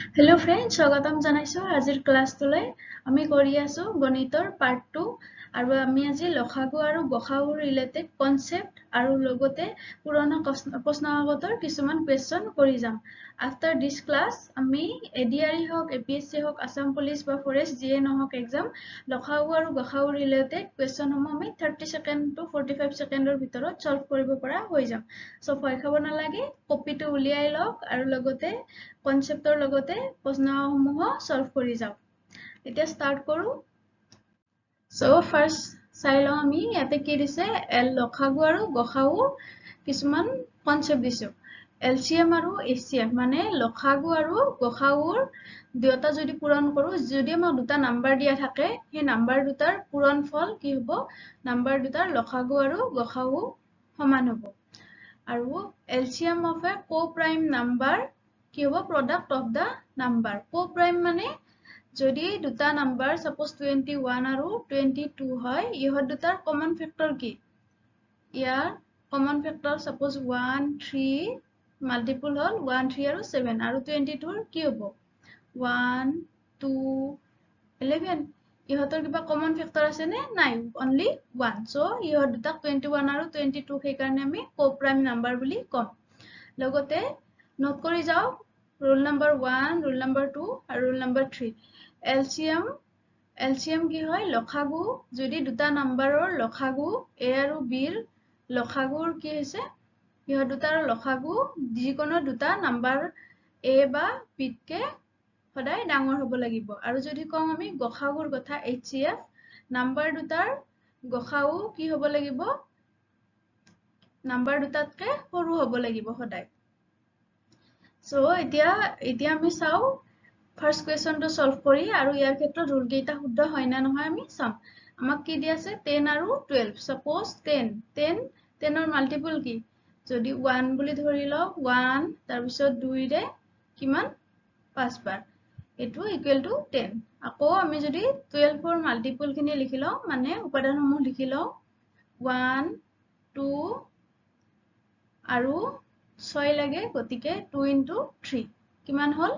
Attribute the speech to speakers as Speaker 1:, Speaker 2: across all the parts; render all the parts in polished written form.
Speaker 1: Hello friends, স্বাগতম জানাইছো আজিৰ ক্লাছটোলৈ আমি কৰি আছো গণিতৰ পাৰ্ট 2 আৰু আমি আজি লসাগু আৰু গসাগু ৰিলেটেড কনসেপ্ট আৰু লগতে পুৰণা প্ৰশ্নকাকতৰ কিছুমান কোৱেশ্চন কৰি যাম আফটাৰ দিস ক্লাছ আমি ADRE হওক APSE হওক আসাম পুলিচ বা ফৰেষ্ট যিয়ে নহওক এক্সাম লসাগু আৰু গসাগু ৰিলেটেড কোৱেশ্চনসমূহ আমি 30 সেকেন্ড টু 45 সেকেন্ডৰ ভিতৰত সলভ কৰিব পৰা হৈ যাম সো ভয় খাব নালাগে কপিটো উলিয়াই লওক আৰু লগতে কনসেপ্টৰ লগতে প্ৰশ্নসমূহ সলভ কৰি যাও এতিয়া স্টাৰ্ট কৰো সো ফাৰ্স্ট চাই লও আমি ইয়াতে কি দিছে লসাগু আৰু গসাগু কিছুমান কনসেপ্ট দিছো LCM আৰু HCF মানে লসাগু আৰু গসাগুৰ দুটা যদি পূৰণ কৰো যদি আমাক দুটা নাম্বাৰ দিয়া থাকে সেই নাম্বাৰ দুটাৰ পূৰণফল কি হ'ব নাম্বাৰ দুটাৰ লসাগু আৰু গসাগু সমান হ'ব আৰু LCM of a co-prime number কি হ'ব product of the number co-prime মানে যদি দুটা নাম্বাৰ suppose 21 আৰু 22 হয় ইহত দুটাৰ common factor কি ইয়াৰ common factor suppose 1 3 multiple হল 1 3 আৰু 7 আৰু 22 কি হ'ব 1 2 11 ইহতৰ কিবা common factor আছে নে নাই only 1 so ইহত দুটাক 21 আৰু 22 সেই কাৰণে আমি co-prime number বুলি কম লগতে নোট কৰি যাও rule number 1 rule number 2 আৰু rule number 3 LCM কি হয় লসাগু যদি দুটা নাম্বাৰৰ লসাগু A আৰু B ৰ লসাগুৰ কি হৈছে ইহত দুটাৰ লসাগু যিকোনো দুটা নাম্বাৰ A বা B কে সদায় ডাঙৰ হ'ব লাগিব আৰু যদি কম আমি গসাগুৰ কথা H.C.F নাম্বাৰ দুটাৰ গসাগু কি হ'ব লাগিব নাম্বাৰ দুটাতকে সৰু হ'ব লাগিব সদায় সো এতিয়া আমি চাও ফাৰ্স্ট কোৱেশ্চনটো সলভ কৰি আৰু ইয়াৰ ক্ষেত্ৰত ৰুল কেইটা শুদ্ধ হয় না নহয় আমি চাম আমাক কি দি আছে 10 আৰু 12 সাপোজ 10 10ৰ মাল্টিপল কি যদি 1 বুলি ধৰি লও 1 তাৰ পিছত 2 ৰে কিমান 5 বাৰ এটো ইকুৱেল টু 10 আকৌ আমি যদি 12 ৰ মাল্টিপল খিনি লিখি লও মানে উপাদানসমূহ লিখি লও 1 2 আৰু 6 লাগে গতিকে 2 into 3 কিমান হল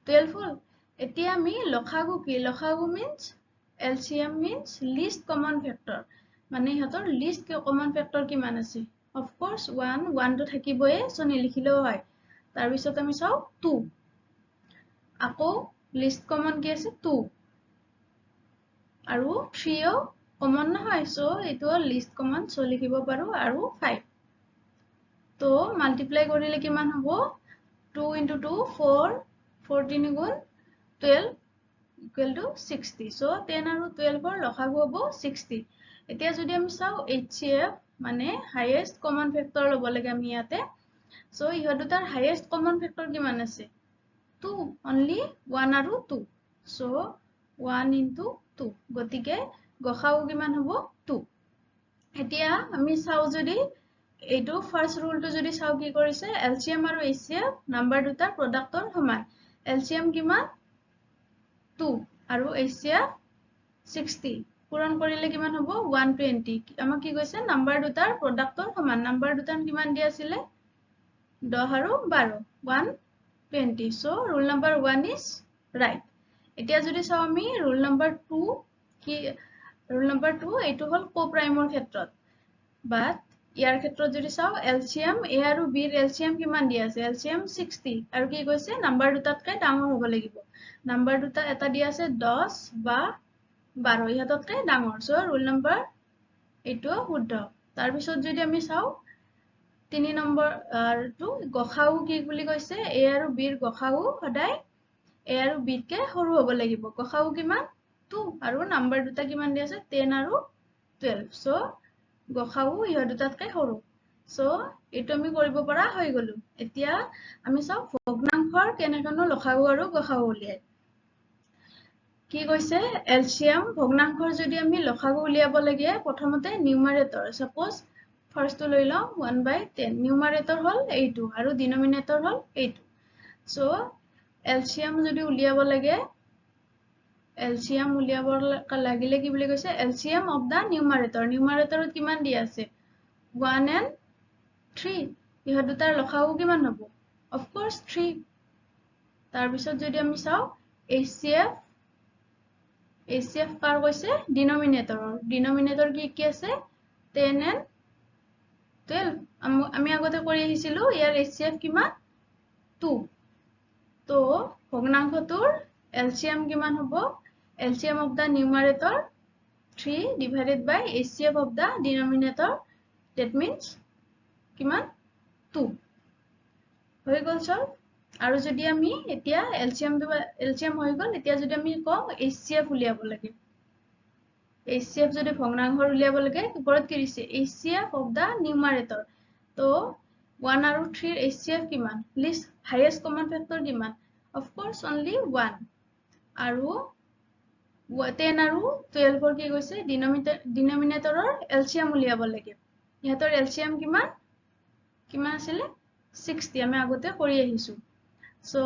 Speaker 1: 12 হল এতিয়া আমি লসাগু কি লসাগু means LCM means least common factor মানে ইহতৰ least common factor কিমান আছে of course 1 টো থাকিবয়ে সো নিলিখিলেও হয় তাৰ পিছত আমি চাও 2 আকৌ least common কি আছে 2 আৰু 3 ও common নহয় সো এটো least common সো লিখিব পাৰো আৰু 5 তো মাল্টিপ্লাই কৰিলে কিমান হ'ব 2 into 2 4 14 গুণ 12 equal to 60 so 10 আৰু 12 ৰ লসাগু হ'ব 60 এতিয়া যদি আমি চাও HCF মানে highest common factor লব লাগে আমি ইয়াতে so ইহত দুটাৰ highest common factor কিমান আছে 2 only 1 আৰু 2 so 1 into 2 গতিকে গসাগু কিমান হ'ব 2 এতিয়া আমি চাও যদি এইটো ফাৰ্স্ট ৰুলটো যদি চাও কি কৰিছে LCM আৰু HCF নাম্বাৰ দুটাৰ প্ৰডাক্টৰ সমান LCM কিমান 2 আৰু HCF 60 পূৰণ কৰিলে কিমান হ'ব 120 আমাক কি কৈছে নাম্বাৰ দুটাৰ প্ৰডাক্টৰ সমান নাম্বাৰ দুটাৰ কিমান দিয়া আছিল 10 আৰু 12 120 so rule number 1 is right এতিয়া যদি চাও আমি rule number 2 কি rule number 2 এইটো হল co-prime ক্ষেত্ৰত বাট ইয়াৰ ক্ষেত্ৰত যদি চাও LCM A আৰু B ৰ LCM কিমান দিয়া আছে LCM 60 আৰু কি কৈছে নাম্বাৰ দুটাতকৈ ডাঙৰ হ'ব লাগিব নাম্বাৰ দুটা এটা দিয়া আছে 10 বা 12 ইহততকৈ ডাঙৰ সো ৰুল নম্বৰ এইটো শুদ্ধ তাৰ পিছত যদি আমি চাও 3 নম্বৰ টো গসাগু কি বুলি কৈছে A আৰু B ৰ গসাগু সদায় A আৰু B কে সৰু হ'ব লাগিব গসাগু কিমান 2 আৰু নাম্বাৰ দুটা কিমান দিয়া আছে 10 আৰু 12 সো গসাগু ইহত দুটাতকৈ সৰু সো এটো আমি কৰিব পৰা হৈ গলো এতিয়া আমি চাও ভগ্নাংশৰ কেনেকনো লসাগু আৰু গসাগু উলিয়ায় কি কৈছে LCM ভগ্নাংশৰ যদি আমি লসাগু উলিয়াব লাগে প্ৰথমতে নিউমাৰেটৰ সাপোজ ফাৰ্স্টটো লৈ লও 1/10 নিউমাৰেটৰ হল এইটো আৰু ডিনোমিনেটৰ হল এইটো সো LCM যদি উলিয়াব লাগে LCM উলিয়াব লাগিলে কি বুলি কৈছে LCM of the numerator numeratorত কিমান দিয়া আছে 1 and 3 ইহত দুটাৰ লসাগু কিমান হ'ব of course 3 তাৰ পিছত যদি আমি চাও HCF কাৰ কৈছে ডিনোমিনেটৰ কি আছে 10 and 12 আমি আগতে কৰি আহিছিলো ইয়াৰ HCF কিমান 2 তো ভগ্নাংশটোৰ LCM কিমান হ'ব LCM of the numerator 3 divided by HCF of the denominator that means কিমান 2 হৈ গল সব আৰু যদি আমি এতিয়া LCM হৈ গল এতিয়া যদি আমি কওঁ HCF উলিয়াব লাগে HCF যদি ভগ্নাংশৰ উলিয়াব লাগে ওপৰত কি দিছে HCF of the numerator তো 1 আৰু 3 ৰ HCF কিমান least highest common factor কিমান of course only 1 আৰু 10 আৰু 12 ৰ কি কৈছে ডিনোমিনেটৰৰ LCM উলিয়াব লাগে ইহতৰ LCM কিমান আছিল 60 আমি আগতে কৰি আহিছো সো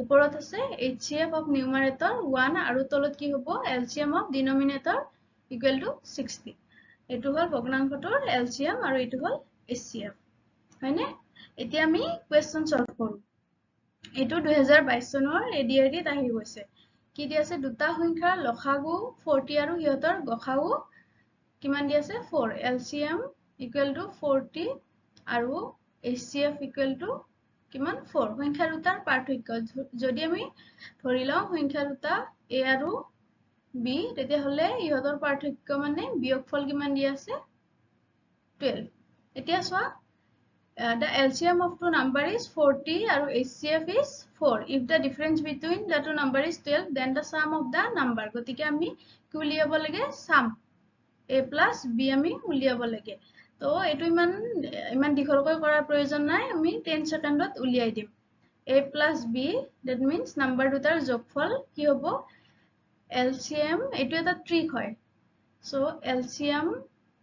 Speaker 1: ওপৰত আছে HCF of numerator 1 আৰু তলত কি হ'ব LCM of denominator equal to 60 এটো হল ভগ্নাংশটোৰ LCM আৰু এটো হল HCF হয়নে এতিয়া আমি কোৱেশ্চন সলভ কৰো এটো 2022 চনৰ ADRE ত আহি গৈছে কি দি আছে দুটা সংখ্যাৰ লসাগু 40 আৰু ইহতৰ গসাগু কিমান দি আছে 4 LCM equal to 40 আৰু HCF equal to কিমান 4 সংখ্যা দুটাৰ পাৰ্থক্য যদি আমি ধৰি লওঁ সংখ্যা দুটা A আৰু B তেতিয়া হলে ইহতৰ পাৰ্থক্য মানে বিয়োগফল কিমান দি আছে 12 এতিয়া চোৱা the LCM of two number is 40 আৰু HCF is 4 if the difference between the two number is 12 then the sum of the number গতিকে আমি কি উলিয়াব লাগে sum A plus B আমি উলিয়াব লাগে তো এটো ইমান দীঘলকৈ কৰাৰ প্ৰয়োজন নাই আমি 10 সেকেন্ডত উলিয়াই দিম A plus B that means number দুটাৰ যোগফল কি হ'ব LCM এটো এটা ট্ৰিক হয় so LCM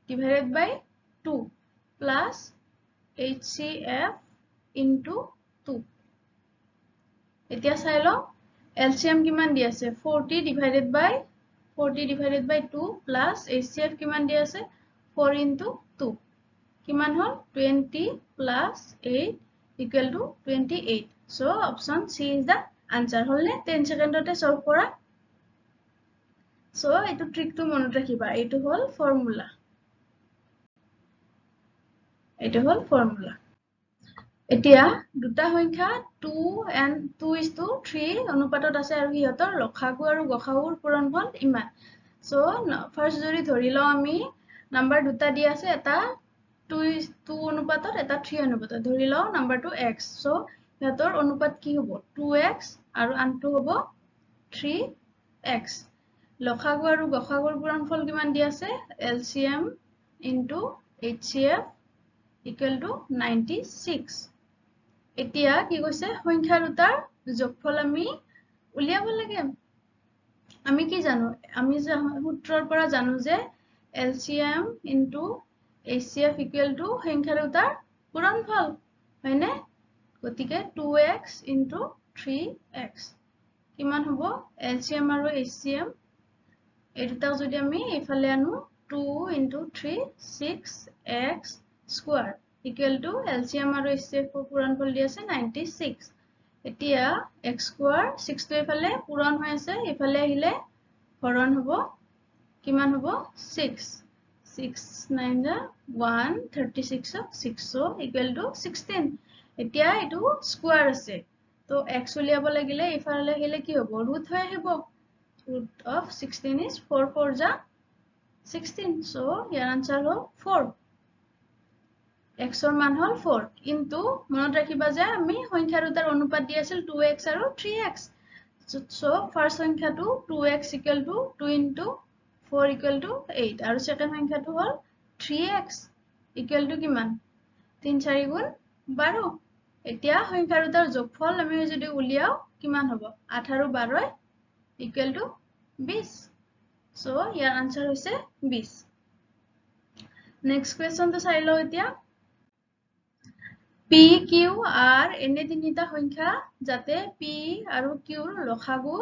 Speaker 1: divided by 2 plus HCF into 2 এতিয়া চাই লও LCM কিমান দি আছে 40 divided by 2 plus HCF কিমান দি আছে 4 into 2 কিমান হল 20 plus 8 equal to 28 so option C is the answer হলনে 10 সেকেন্ডতে সলভ কৰা so এটো ট্ৰিকটো মনত ৰাখিবা এটো হল ফৰ্মুলা এতিয়া দুটা সংখ্যা 2 and 2:3 অনুপাতত আছে আৰু ইহতৰ লসাগু আৰু গসাগুৰ পূৰণফল ইমান সো ফাৰ্স্ট যদি ধৰি লও আমি নাম্বাৰ দুটা দি আছে এটা 2 অনুপাতত এটা 3 অনুপাতত ধৰি লও নাম্বাৰটো x সো ইহতৰ অনুপাত কি হ'ব 2x আৰু আনটো হ'ব 3x লসাগু আৰু গসাগুৰ পূৰণফল কিমান দি আছে LCM into HCF equal to 96 এতিয়া কি কৈছে সংখ্যা দুটাৰ যোগফল আমি উলিয়াব লাগে আমি কি জানো আমি সূত্ৰৰ পৰা জানো যে LCM into HCF equal to সংখ্যা দুটাৰ পূৰণফল হয়নে গতিকে 2x into 3x কিমান হ'ব LCM আৰু HCM এই দুটাক যদি আমি ইফালে আনো 2 into 3 6x square equal to LCM আৰু HCF পূৰণফল দি আছে 96 এতিয়া x square 6 টো ইফালে পূৰণ হৈ আছে ইফালে আহিলে হৰণ হ'ব কিমান হ'ব 6 9 136 6 so equal to 16 এতিয়া এটো স্কয়াৰ আছে তো x উলিয়াব লাগিলে ইফালে আহিলে কি হ'ব ৰুট হৈ আহিব root of 16 is 4 4 ja 16 so your answer hall 4 x ৰ মান হল 4 কিন্তু মনত ৰাখিবা যে আমি সংখ্যা দুটাৰ অনুপাত দি আছিল 2x আৰু 3x so first সংখ্যাটো 2x equal to 2 into 4 equal to 8 আৰু second সংখ্যাটো হল 3x equal to কিমান 3 4 গুণ 12 এতিয়া সংখ্যা দুটাৰ যোগফল আমি যদি উলিয়াও কিমান হ'ব 8 আৰু 12 equal to 20 so your answer হৈছে 20 next question to চাই লও এতিয়া P Q R এনে তিনিটা সংখ্যা যাতে P আৰু Q ৰ লসাগু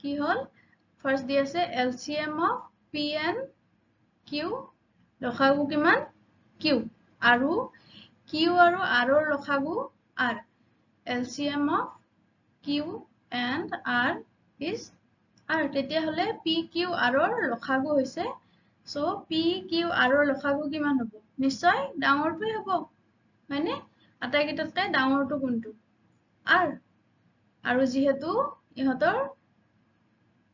Speaker 1: কি হল ফাৰ্স্ট দি আছে LCM of P and Q লসাগু কিমান Q আৰু Q আৰু R ৰ লসাগু R LCM of Q and r is r তেতিয়া হলে p q r ৰ লসাগু হৈছে so p q r ৰ লসাগু কিমান হ'ব নিশ্চয় ডাঙৰটোই হ'ব মানে আটাইকেইটাতকৈ ডাঙৰটো কোনটো r আৰু যিহেতু ইহঁতৰ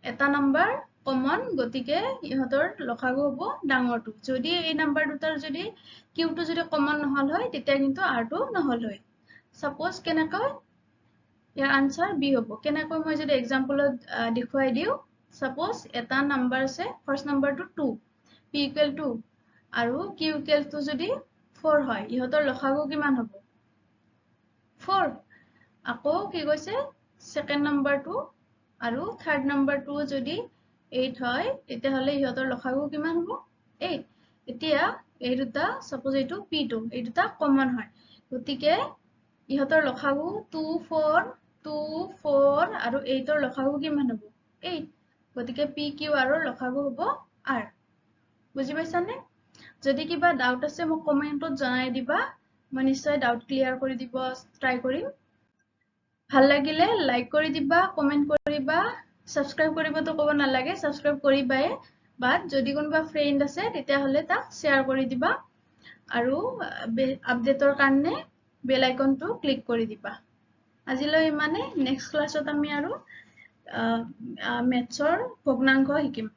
Speaker 1: এটা নাম্বাৰ কমন গতিকে ইহঁতৰ লসাগু হ'ব ডাঙৰটো যদি এই নাম্বাৰ দুটাৰ যদি কিউটো যদি কমন নহল হয় তেতিয়া কিন্তু আৰটো নহল হয় সাপোজ কেনেকৈ ইয়াৰ আনসাৰ বি হ'ব কেনেকৈ মই যদি এক্সাম্পলত দেখুৱাই দিও সাপোজ এটা নাম্বাৰ আছে ফাৰ্স্ট নাম্বাৰটো 2 p equal to আৰু q equal to যদি 4 হয় ইহঁতৰ লসাগু কিমান হ'ব 4 আকৌ কি কৈছে সেকেন্ড নাম্বাৰটো আৰু থাৰ্ড নাম্বাৰটো যদি 8 হয় তেতিয়া হলে ইহঁতৰ লসাগু কিমান হ'ব 8 এতিয়া এই দুটা সাপোজ এইটো p2 এই দুটা কমন হয় গতিকে ইহঁতৰ লসাগু 2 4 2 4 আৰু 8 ৰ লসাগু কিমান হ'ব 8 গতিকে p q r ৰ লসাগু হ'ব r বুজি পাইছানে যদি কিবা ডাউট আছে মোক কমেন্টত জনাই দিবা মই নিশ্চয় ডাউট ক্লিয়াৰ কৰি দিব ট্ৰাই কৰিম ভাল লাগিলে লাইক কৰি দিবা কমেন্ট কৰিবা সাবস্ক্ৰাইব কৰিবতো ক'ব নালাগে সাবস্ক্ৰাইব কৰিবাই বাট যদি কোনোবা ফ্ৰেন্ড আছে তেতিয়া হলে তাক শেয়াৰ কৰি দিবা আৰু আপডেটৰ কাৰণে বেল আইকনটো ক্লিক কৰি দিবা আজিলৈ ইমানে নেক্সট ক্লাছত আমি আৰু মেথছৰ ভগ্নাংশ শিকিম